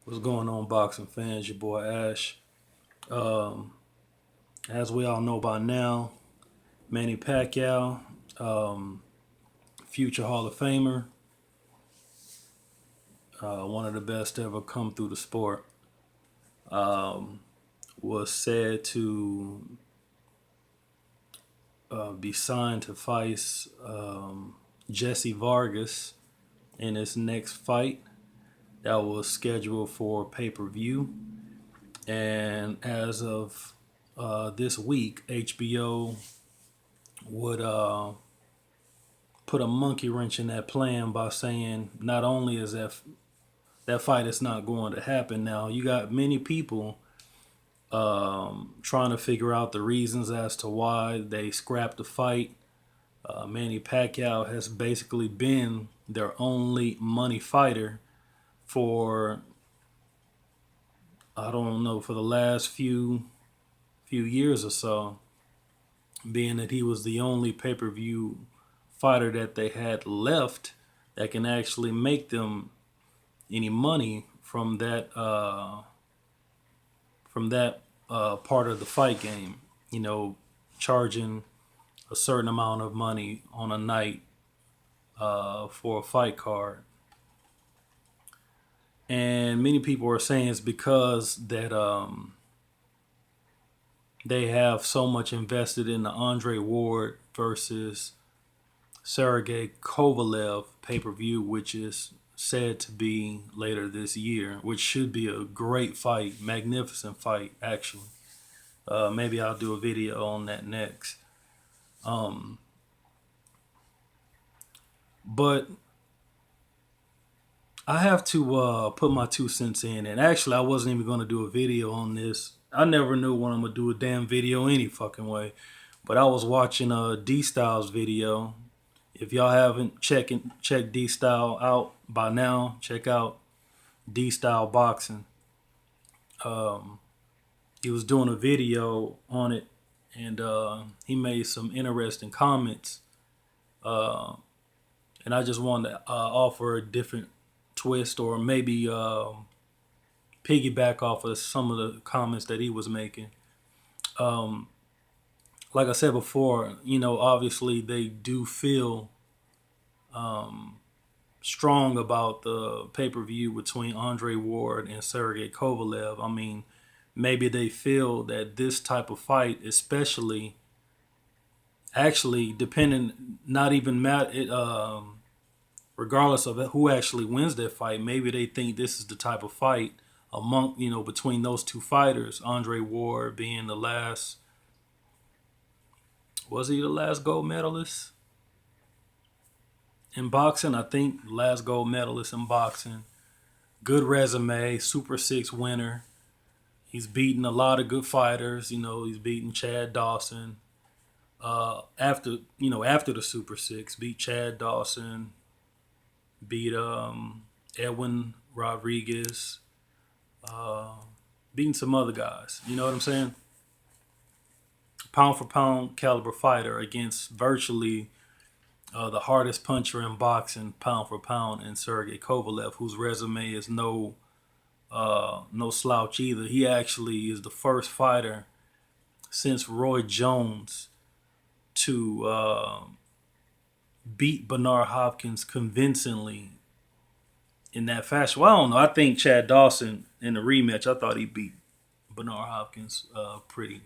What's going on, boxing fans? Your boy Ash. Um, as we all know by now, Manny Pacquiao, um, future Hall of Famer, one of the best to ever come through the sport, um, was said to be signed to fight Jesse Vargas in his next fight that was scheduled for pay-per-view. And as of this week, HBO would put a monkey wrench in that plan by saying not only is that fight is not going to happen now, you got many people trying to figure out the reasons as to why they scrapped the fight. Manny Pacquiao has basically been their only money fighter for I don't know for the last few years or so, being that he was the only pay-per-view fighter that they had left that can actually make them any money from that part of the fight game. You know, charging a certain amount of money on a night for a fight card, and many people are saying it's because that they have so much invested in the Andre Ward versus Sergey Kovalev pay per view, which is said to be later this year, which should be a great fight, magnificent fight, actually. Maybe I'll do a video on that next. Um, but I have to put my 2 cents in, and actually, I wasn't even going to do a video on this. I never knew when I'm gonna do a damn video any fucking way. But I was watching D Styles video. If y'all haven't checked D Style out by now, check out D Style Boxing. Um, he was doing a video on it, and he made some interesting comments. Uh, and I just wanted to offer a different twist, or maybe piggyback off of some of the comments that he was making. Um, like I said before, obviously they do feel um, strong about the pay per view between Andre Ward and Sergey Kovalev. I mean, maybe they feel that this type of fight, especially, actually, depending, not even regardless of who actually wins that fight, maybe they think this is the type of fight between those two fighters, Andre Ward being the last, was he the last gold medalist in boxing? I think last gold medalist in boxing. Good resume, Super Six winner. He's beaten a lot of good fighters. He's beaten Chad Dawson. After the Super Six, beat Chad Dawson, beat Edwin Rodriguez, uh, beating some other guys. You know what I'm saying? Pound for pound caliber fighter against virtually the hardest puncher in boxing, pound for pound, in Sergey Kovalev, whose resume is no slouch either. He actually is the first fighter since Roy Jones to beat Bernard Hopkins convincingly in that fashion. Well, I don't know. I think Chad Dawson in the rematch, I thought he beat Bernard Hopkins pretty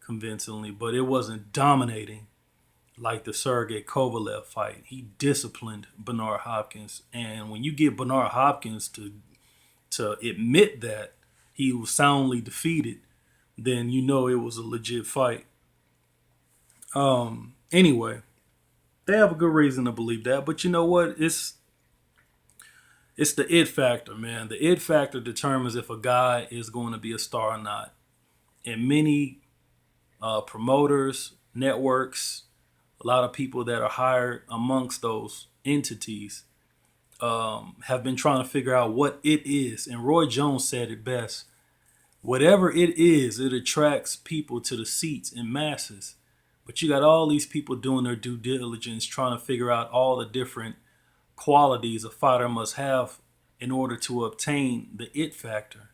convincingly, but it wasn't dominating like the Sergey Kovalev fight. He disciplined Bernard Hopkins, and when you get Bernard Hopkins to admit that he was soundly defeated, then you know it was a legit fight. Anyway, they have a good reason to believe that, but you know what? It's the it factor, man. The it factor determines if a guy is going to be a star or not. And many promoters, networks, a lot of people that are hired amongst those entities have been trying to figure out what it is. And Roy Jones said it best. Whatever it is, it attracts people to the seats in masses. But you got all these people doing their due diligence, trying to figure out all the different qualities a fighter must have in order to obtain the it factor.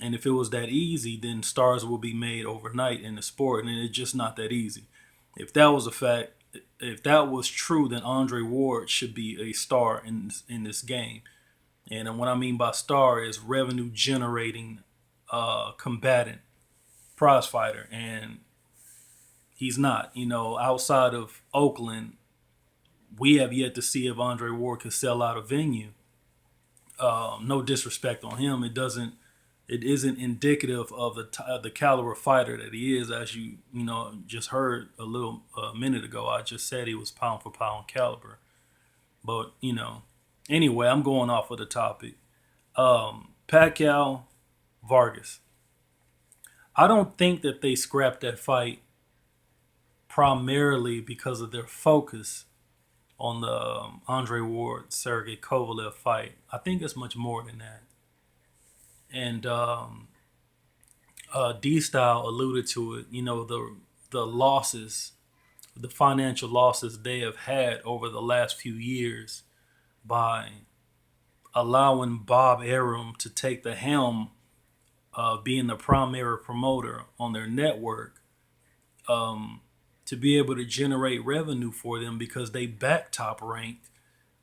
And if it was that easy, then stars will be made overnight in the sport, and it's just not that easy. If that was a fact, if that was true, then Andre Ward should be a star in this game. And what I mean by star is revenue generating combatant prize fighter, and he's not. Outside of Oakland, we have yet to see if Andre Ward can sell out a venue. No disrespect on him, it isn't indicative of the caliber fighter that he is. As you just heard a minute ago, I just said he was pound for pound caliber. But anyway, I'm going off of the topic. Pacquiao, Vargas. I don't think that they scrapped that fight primarily because of their focus on the Andre Ward Sergey Kovalev fight. I think it's much more than that. And D Style alluded to it. The losses, the financial losses they have had over the last few years by allowing Bob Arum to take the helm of being the primary promoter on their network, to be able to generate revenue for them because they back top ranked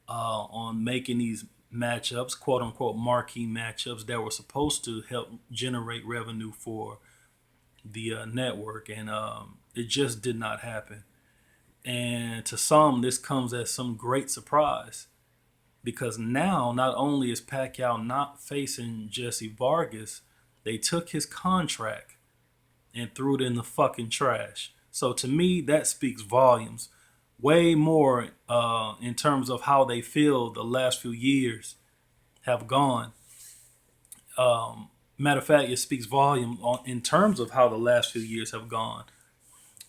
on making these matchups, quote unquote marquee matchups that were supposed to help generate revenue for the network, and it just did not happen. And to some, this comes as some great surprise because now not only is Pacquiao not facing Jesse Vargas, they took his contract and threw it in the fucking trash. So to me, that speaks volumes. Way more in terms of how they feel the last few years have gone. Matter of fact, it speaks volume in terms of how the last few years have gone.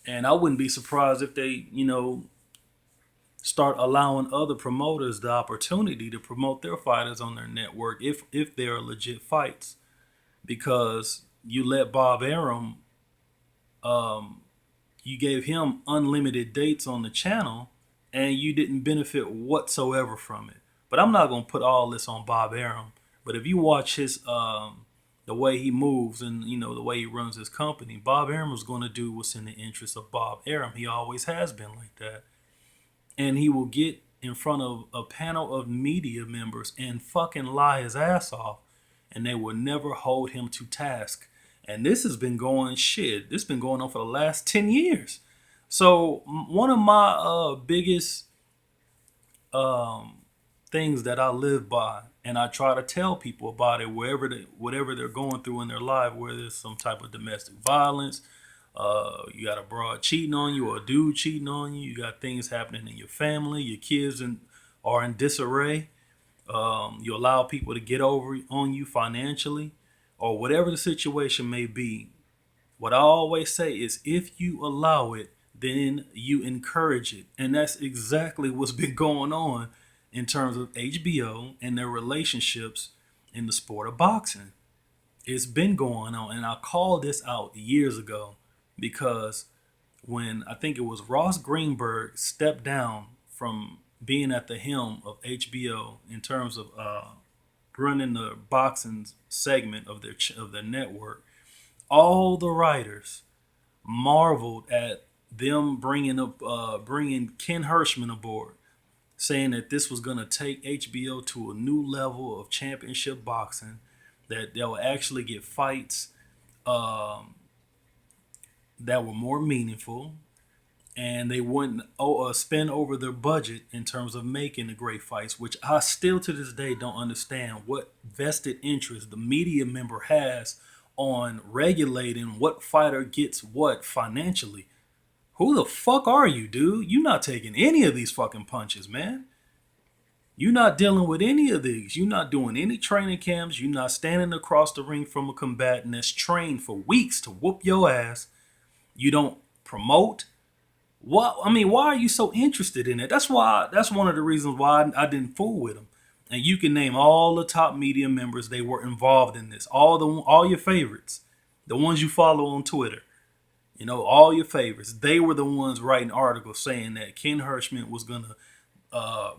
And I wouldn't be surprised if they, start allowing other promoters the opportunity to promote their fighters on their network if they're legit fights. Because you let Bob Arum, you gave him unlimited dates on the channel and you didn't benefit whatsoever from it. But I'm not going to put all this on Bob Arum. But if you watch his the way he moves and the way he runs his company, Bob Arum is going to do what's in the interest of Bob Arum. He always has been like that. And he will get in front of a panel of media members and fucking lie his ass off, and they will never hold him to task. And this has been this has been going on for the last 10 years. So one of my biggest things that I live by, and I try to tell people about it whatever they're going through in their life, whether it's some type of domestic violence, you got a broad cheating on you or a dude cheating on you, you got things happening in your family, your kids are in disarray, you allow people to get over on you financially, or whatever the situation may be. What I always say is if you allow it, then you encourage it. And that's exactly what's been going on in terms of HBO and their relationships in the sport of boxing. It's been going on. And I called this out years ago because when I think it was Ross Greenberg stepped down from being at the helm of HBO in terms of running the boxing segment of their network, all the writers marveled at them bringing Ken Hirschman aboard, saying that this was going to take HBO to a new level of championship boxing, that they'll actually get fights that were more meaningful, and they wouldn't spend over their budget in terms of making the great fights, which I still to this day don't understand what vested interest the media member has on regulating what fighter gets what financially. Who the fuck are you, dude? You're not taking any of these fucking punches, man. You're not dealing with any of these. You're not doing any training camps. You're not standing across the ring from a combatant that's trained for weeks to whoop your ass. You don't promote. Why are you so interested in it? That's one of the reasons why I didn't fool with them. And you can name all the top media members they were involved in this. All your favorites, the ones you follow on Twitter. All your favorites. They were the ones writing articles saying that Ken Hirschman was gonna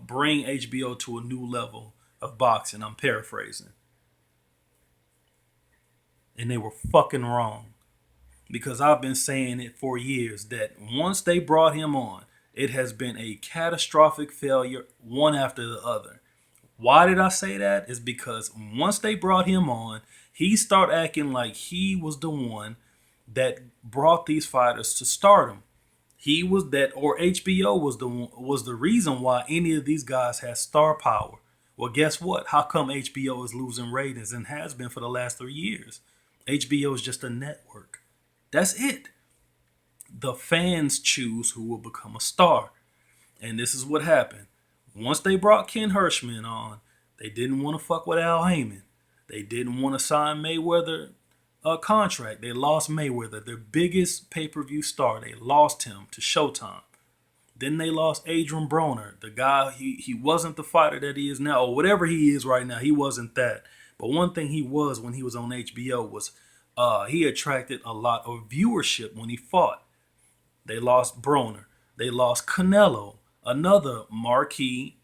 bring HBO to a new level of boxing. I'm paraphrasing. And they were fucking wrong. Because I've been saying it for years that once they brought him on, it has been a catastrophic failure, one after the other. Why did I say that? Is because once they brought him on, he started acting like he was the one that brought these fighters to stardom. He was that, or HBO was the reason why any of these guys had star power. Well, guess what? How come HBO is losing ratings and has been for the last 3 years? HBO is just a network. That's it. The fans choose who will become a star. And this is what happened. Once they brought Ken Hirschman on, they didn't want to fuck with Al Heyman. They didn't want to sign Mayweather a contract. They lost Mayweather, their biggest pay-per-view star. They lost him to Showtime. Then they lost Adrian Broner, the guy, he wasn't the fighter that he is now, or whatever he is right now. He wasn't that. But one thing he was when he was on HBO was he attracted a lot of viewership when he fought. They lost Broner. They lost Canelo, another marquee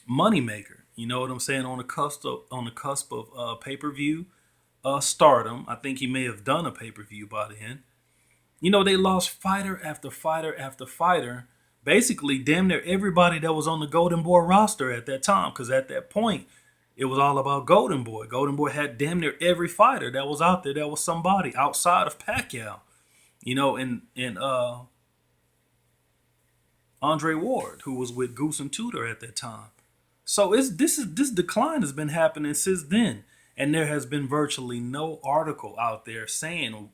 moneymaker. You know what I'm saying? On the cusp of pay-per-view stardom. I think he may have done a pay-per-view by then. You know, they lost fighter after fighter after fighter. Basically, damn near everybody that was on the Golden Boy roster at that time. Because at that point, it was all about Golden Boy. Golden Boy had damn near every fighter that was out there that was somebody outside of Pacquiao. You know, and Andre Ward, who was with Goose and Tudor at that time. So this decline has been happening since then, and there has been virtually no article out there saying,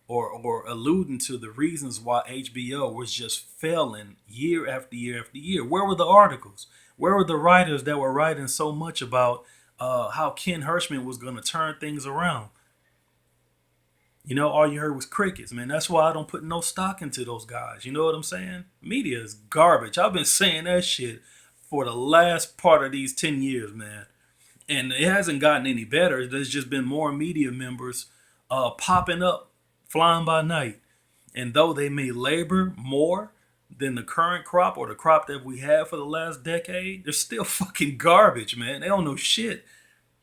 or alluding to the reasons why HBO was just failing year after year after year. Where were the articles? Where were the writers that were writing so much about how Ken Hirschman was going to turn things around? You know, all you heard was crickets, man. That's why I don't put no stock into those guys. You know what I'm saying? Media is garbage. I've been saying that shit for the last part of these 10 years, man. And it hasn't gotten any better. There's just been more media members popping up, flying by night. And though they may labor more than the current crop or the crop that we had for the last decade, they're still fucking garbage, man. They don't know shit.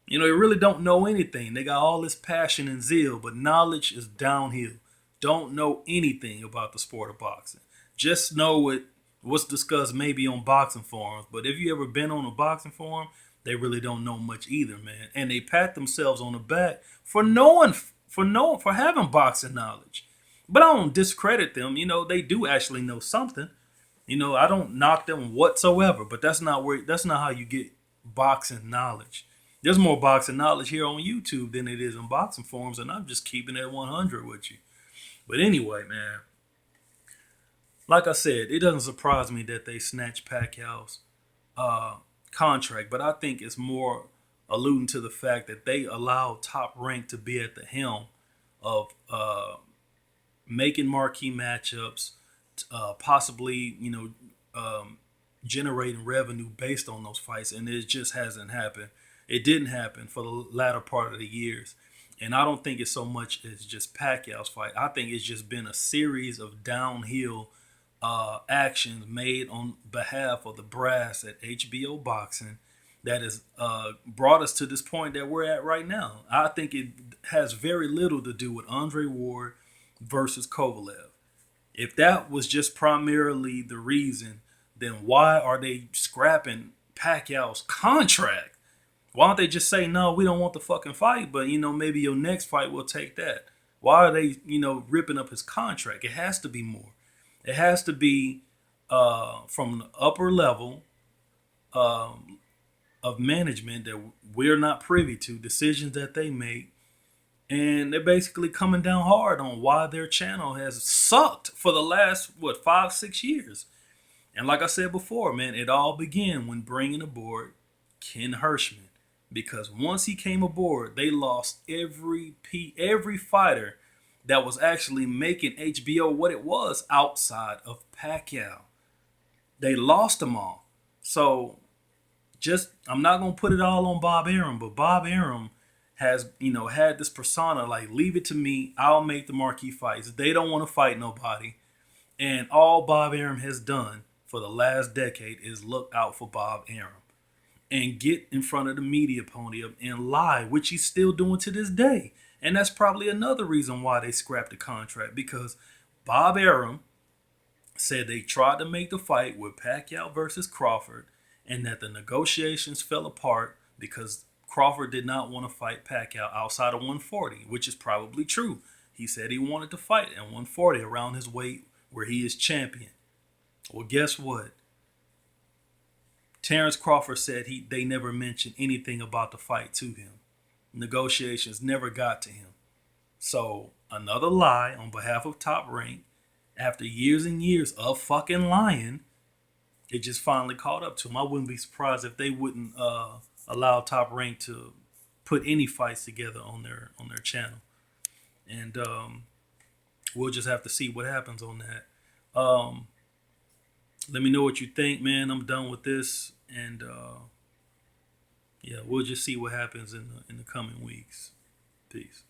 You know, they really don't know anything. They got all this passion and zeal, but knowledge is downhill. Don't know anything about the sport of boxing. Just know what's discussed maybe on boxing forums. But if you ever been on a boxing forum, they really don't know much either, man. And they pat themselves on the back for having boxing knowledge. But I don't discredit them. You know, they do actually know something. You know, I don't knock them whatsoever. But that's not how you get boxing knowledge. There's more boxing knowledge here on YouTube than it is in boxing forums, and I'm just keeping it 100 with you. But anyway, man, like I said, it doesn't surprise me that they snatched Pacquiao's contract, but I think it's more alluding to the fact that they allowed Top Rank to be at the helm of making marquee matchups, possibly, generating revenue based on those fights, and it just hasn't happened. It didn't happen for the latter part of the years. And I don't think it's so much as just Pacquiao's fight. I think it's just been a series of downhill actions made on behalf of the brass at HBO Boxing that has brought us to this point that we're at right now. I think it has very little to do with Andre Ward versus Kovalev. If that was just primarily the reason, then why are they scrapping Pacquiao's contract? Why don't they just say, no, we don't want the fucking fight, but, maybe your next fight will take that? Why are they, ripping up his contract? It has to be more. It has to be from the upper level of management that we're not privy to, decisions that they make. And they're basically coming down hard on why their channel has sucked for the last, 5, 6 years. And like I said before, man, it all began when bringing aboard Ken Hirschman. Because once he came aboard, they lost every fighter that was actually making HBO what it was outside of Pacquiao. They lost them all. So I'm not going to put it all on Bob Arum, but Bob Arum has, had this persona like, leave it to me. I'll make the marquee fights. They don't want to fight nobody. And all Bob Arum has done for the last decade is look out for Bob Arum and get in front of the media podium and lie, which he's still doing to this day. And that's probably another reason why they scrapped the contract, because Bob Arum said they tried to make the fight with Pacquiao versus Crawford and that the negotiations fell apart because Crawford did not want to fight Pacquiao outside of 140, which is probably true. He said he wanted to fight at 140 around his weight where he is champion. Well, guess what? Terrence Crawford said they never mentioned anything about the fight to him. Negotiations never got to him. So another lie on behalf of Top Rank. After years and years of fucking lying, it just finally caught up to him. I wouldn't be surprised if they wouldn't allow Top Rank to put any fights together on their channel, and we'll just have to see what happens on that. Let me know what you think, man. I'm done with this, and yeah, we'll just see what happens in the coming weeks. Peace.